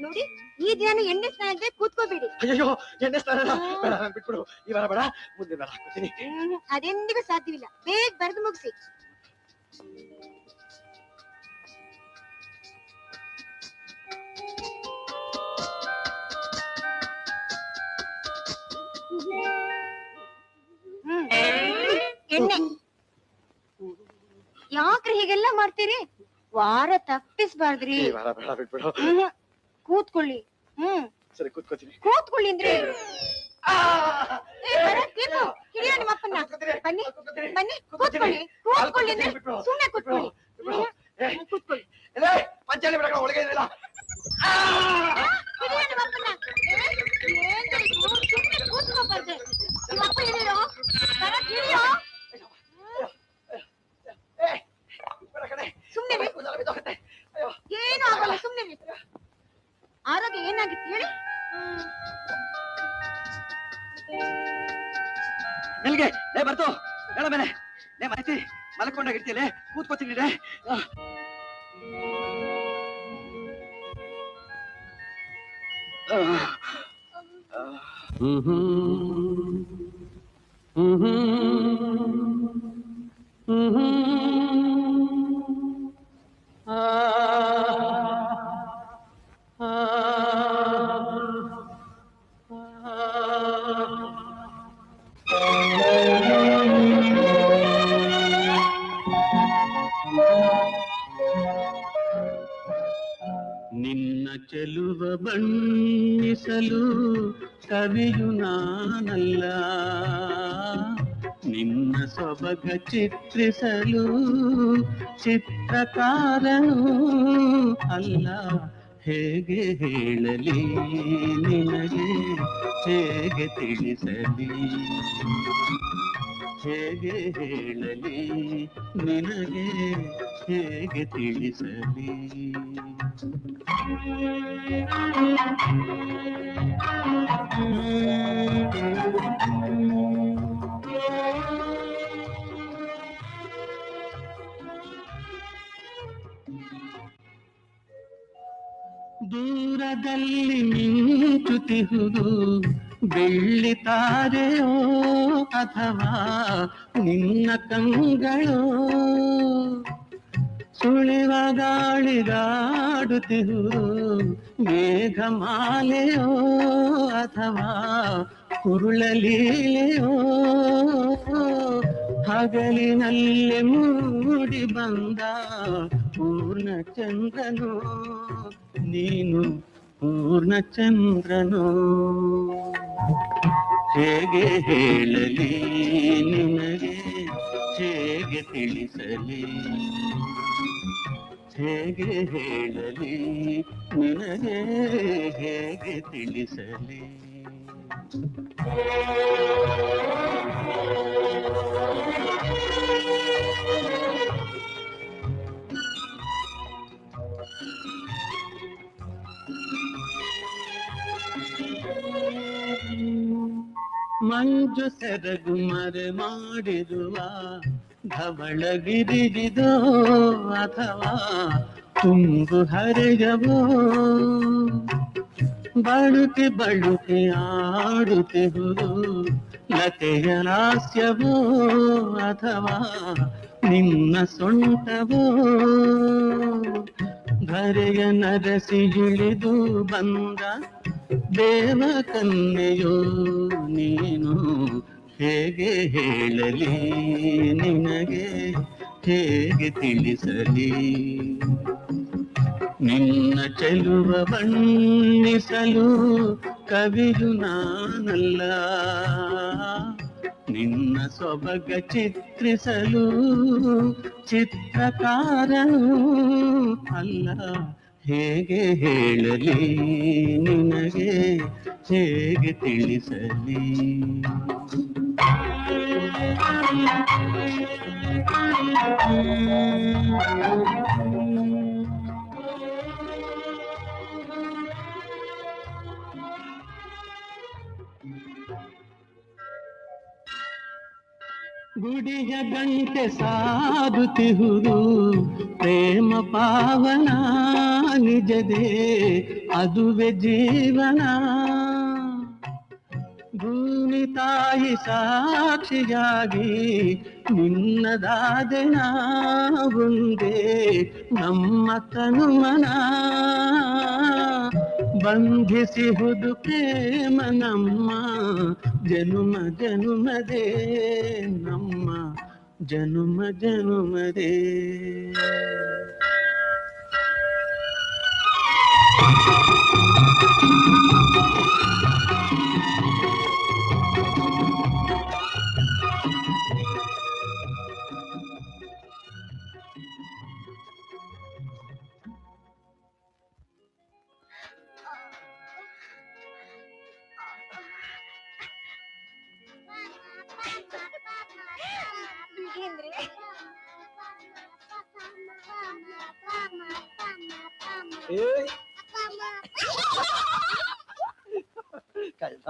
ನೋಡಿ ಈ ದಿನ ಎಣ್ಣೆ ಸ್ನಾನ ಕೂತ್ಕೋಬೇಡಿ. ಅಯ್ಯೋ ಎಣ್ಣೆ ಸ್ನಾನ ಬೇಡ, ಬಿಟ್ಬಿಡು. ಈ ವಾರ ಬೇಡ, ಮುಂದಿನ ವಾರ ಹಾಕ್ತೀನಿ. ಅದೆಂದಿಗೂ ಸಾಧ್ಯವಿಲ್ಲ. ಬೇಗ ಬರೆದು ಮುಗಿಸಿ. ಎಣ್ಣೆ ಯಾಕ್ರಿ ಹೀಗೆಲ್ಲ ಮಾಡ್ತೀರಿ? ವಾರ ತಪ್ಪಿಸ್ಬಾರ್ದ್ರಿ. ಕೂತ್ಕೊಳ್ಳಿ. ಸರಿ ಕೂತ್ಕೋತೀನಿ. ಕೂತ್ಕೊಳ್ಳಿ ಅಂದ್ರೆ ಹಿರಿಯ ನಿಮ್ಮಪ್ಪನ್ನ. ಬನ್ನಿ ಬನ್ನಿ ಕೂತ್ಕೊಳ್ಳಿ. ಕೂತ್ಕೊಳ್ಳಿ ಅಂದ್ರೆ ಸುಮ್ಮನೆ ಕೂತ್ಕೊಳ್ಳಿ. ಕೂತ್ಕೊಳ್ಳಿ. ಪಂಚಾಲಿ ಬಿಡ ಒಳಗೆ ಇರಲಿಲ್ಲ. ಹಿರಿಯ ನಿಮ್ಮಪ್ಪನ್ನ ಸುಮ್ಮನೆ ಕೂತ್ಕೋಬಾರ್ದೆ. ನಿಮ್ಮಪ್ಪ ಹಿರಿಯೋ ಹಿರಿಯೋ ಸುಮ್ಮನೆ ಏನು ಆಗಲ್ಲ. ಸುಮ್ಮನೆ ಆರೋಗ್ಯ ಏನಾಗಿತ್ತು ಹೇಳಿ. ಎಲ್ಲಿಗೆ ಬರ್ತು ಹೇಳ ಮೇಲೆ ಮನಸ್ಸಿ ಮಲ್ಕೊಂಡಾಗಿರ್ತೀಯಲ್ಲೇ ಕೂತ್ಕೋತೀನಿ. ನಿನ್ನ ಚೆಲುವ ಬಣ್ಣಿಸಲು ಕವಿಯು ನಾನಲ್ಲ, ನಿನ್ನ ಸೊಬಗ ಚಿತ್ರಿಸಲು ಚಿತ್ರಕಾರನು ಅಲ್ಲ. ಹೇಗೆ ಹೇಳಲಿ ನಿನಗೆ, ಹೇಗೆ ತಿಳಿಸಲಿ, ಹೇಗೆ ಹೇಳಲಿ ನಿನಗೆ, ಹೇಗೆ ತಿಳಿಸಲಿ. ದೂರದಲ್ಲಿ ಮಿಂಚುತ್ತಿಹುದು ಬೆಳ್ಳಿ ತಾರೆಯೋ ಅಥವಾ ನಿನ್ನ ಕಂಗಳೋ, ಸುಳಿವ ಗಾಳಿಗಾಡುತ್ತಿಹುದು ಮೇಘಮಾಲೆಯೋ ಅಥವಾ ಕುರುಳಲೀಲೆಯೋ, ಹಗಲಿನಲ್ಲಿ ಮೂಡಿ ಬಂದ ಪೂರ್ಣ ಚಂದ್ರನೋ ನೀನು, ಪೂರ್ಣ ಚಂದ್ರನೋ. ಹೇಗೆ ಹೇಳಲಿ ನಿನಗೆ, ಹೇಗೆ ತಿಳಿಸಲಿ, ಹೇಗೆ ಹೇಳಲಿ ನಿನಗೆ, ಹೇಗೆ ತಿಳಿಸಲಿ. ಮಂಜು ಸೆರಗು ಮರೆ ಮಾಡಿರುವ ಧವಳಗಿರಿಗಿದೋ ಅಥವಾ ತುಂಬು ಹರೆಯವೋ, ಬಳುಕಿ ಬಳುಕಿ ಆಡುತ್ತಿಹುದು ಲತೆಯ ಲಾಸ್ಯವೋ ಅಥವಾ ನಿನ್ನ ಸೊಂಟವೋ, ಧರೆಯ ನರಸಿ ಇಳಿದು ಬಂದ ದೇವ ಕನ್ಯೆಯೋ ನೀನು. ಹೇಗೆ ಹೇಳಲಿ ನಿನಗೆ, ಹೇಗೆ ತಿಳಿಸಲಿ. ನಿನ್ನ ಚೆಲುವ ಬಣ್ಣಿಸಲು ಕವಿಯು ನಾನಲ್ಲ, ನಿನ್ನ ಸೊಬಗ ಚಿತ್ರಿಸಲು ಚಿತ್ರಕಾರನು ಅಲ್ಲ. ಹೇಗೆ ಹೇಳಲಿ ನಿನಗೆ, ಹೇಗೆ ತಿಳಿಸಲಿ. ಗುಡಿಯ ಗಂಟೆ ಸಾಗುತ್ತಿಹುದು ಪ್ರೇಮ ಪಾವನ ನಿಜದೇ ಅದುವೆ ಜೀವನ. ಭೂಮಿ ತಾಯಿ ಸಾಕ್ಷಿಯಾಗಿ ನಿನ್ನದಾದೆನ ಒಂದೇ ನಮ್ಮ ತನುಮನ. ಬಂಧಿಸಿಹುದು ಪ್ರೇಮ ನಮ್ಮ ಜನುಮ ಜನುಮದೇ, ನಮ್ಮ ಜನುಮ ಜನುಮದೇ. ಬಿಡೇಂದ್ರೆ ಕಳ್ಳ